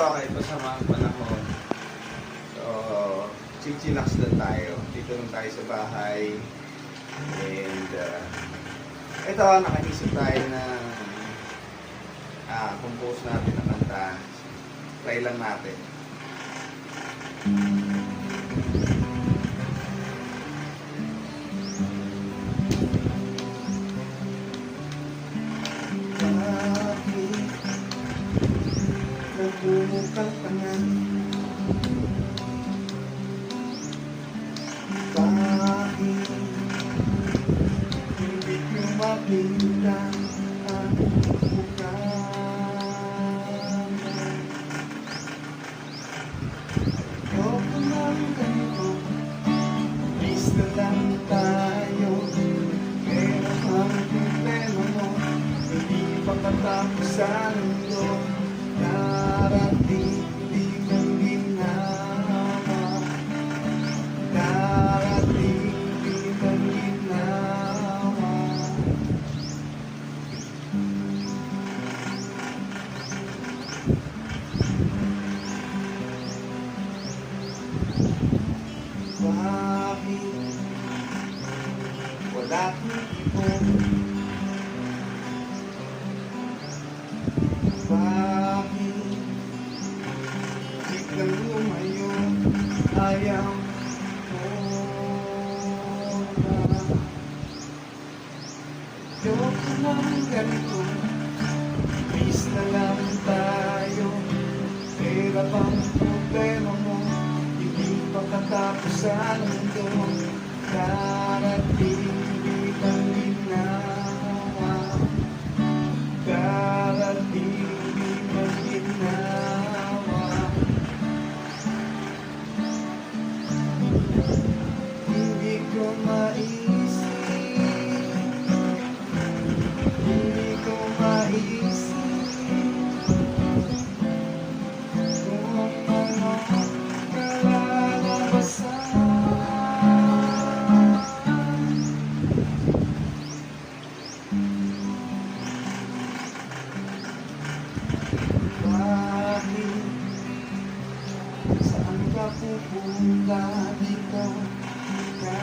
okay pa sa mga panahon. So, chillax lang tayo. Dito lang tayo sa bahay. And, ito, nakaisip tayo na compose natin na kanta. Try lang natin. Nagmumukal ka na. Bakit hindi ko makita ang mukha mo? Ayoko ng ganito, please na lang tayo. Pero ang problema mo, hindi pa katapos ang mundo. Darating di mong ginawa. Darating di mong ginawa. Bakit wala kang ipon? Bakit biglang lumayo? Ayaw ko na. Ayoko ng ganito, please na lang tayo. Pera bang problema mo? Hindi pa katapos ang mundo. Darating di bang ginawa? Darating di bang ginawa? Hindi ko maisip, hindi ko maisip kung ano kalalabasan. Bakit? Saan ka pupunta dito? Ka